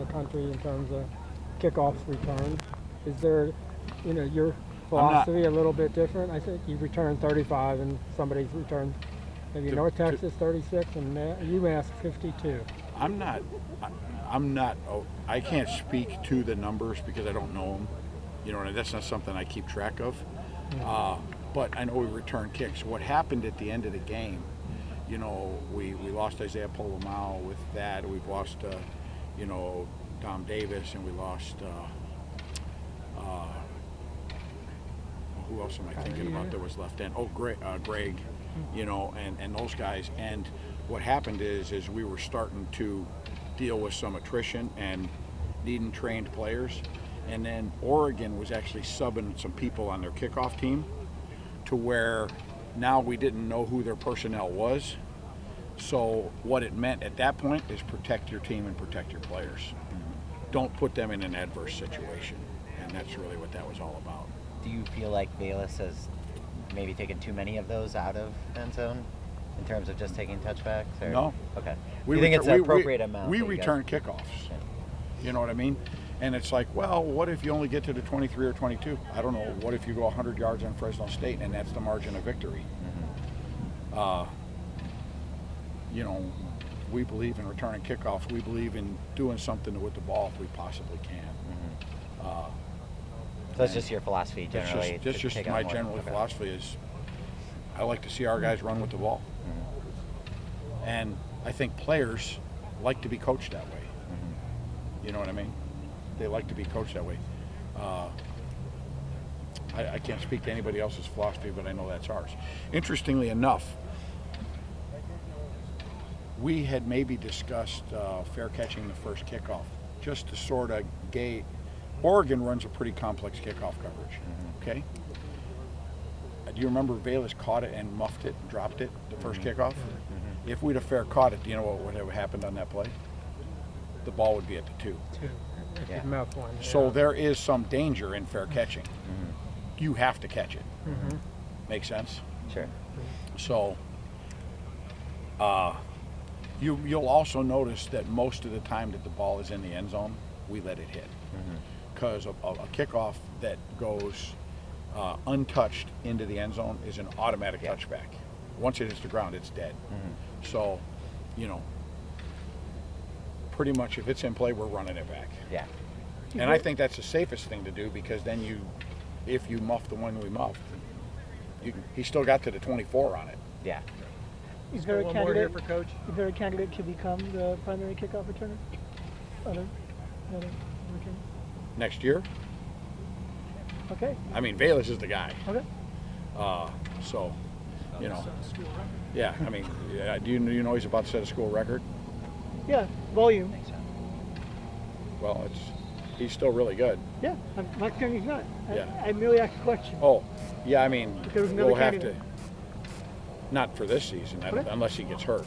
the country in terms of kickoffs returned. Is there, your philosophy a little bit different? I think you returned 35 and somebody's returned maybe North Texas 36 and UMass 52. I'm not, I can't speak to the numbers because I don't know them. That's not something I keep track of. But I know we return kicks. What happened at the end of the game, we lost Isaiah Polomau with that. We've lost, Dom Davis, and we lost, who else am I thinking about that was left in? Oh, Greg, and those guys. And what happened is we were starting to deal with some attrition and needing trained players. And then Oregon was actually subbing some people on their kickoff team to where now we didn't know who their personnel was. So what it meant at that point is protect your team and protect your players. Don't put them in an adverse situation. And that's really what that was all about. Do you feel like Velus has maybe taken too many of those out of end zone in terms of just taking touchbacks? Or? No. Okay. Do you think it's an appropriate amount? We return kickoffs. Yeah. You know what I mean? And it's like, well, what if you only get to the 23 or 22? I don't know. What if you go 100 yards on Fresno State and that's the margin of victory? We believe in returning kickoffs. We believe in doing something with the ball if we possibly can. So that's just your philosophy generally? That's just my general philosophy is I like to see our guys run with the ball. And I think players like to be coached that way. You know what I mean? They like to be coached that way. I can't speak to anybody else's philosophy, but I know that's ours. Interestingly enough, we had maybe discussed fair catching the first kickoff, just to sort of gauge. Oregon runs a pretty complex kickoff coverage, okay? Do you remember Velus caught it and muffed it, dropped it, the first kickoff? If we'd have fair caught it, do you know what would have happened on that play? The ball would be at the 2. Yeah. So there is some danger in fair catching. You have to catch it. Make sense? Sure. So you'll also notice that most of the time that the ball is in the end zone, we let it hit. Because a kickoff that goes untouched into the end zone is an automatic touchback. Once it hits the ground, it's dead. So, pretty much if it's in play, we're running it back. Yeah. And I think that's the safest thing to do because then if you muff the one we muffed, he still got to the 24 on it. Yeah. Is there a candidate for coach? Is there a candidate to become the primary kickoff returner? Other returner? Next year? Okay. I mean, Velus is the guy. Okay. So, yeah. I mean, do you know he's about to set a school record? Yeah, volume. Well, he's still really good. Yeah, I'm not saying he's not. Yeah. I merely asked a question. Oh, yeah. I mean, Because we'll have to. candidate. Not for this season, Okay. unless he gets hurt.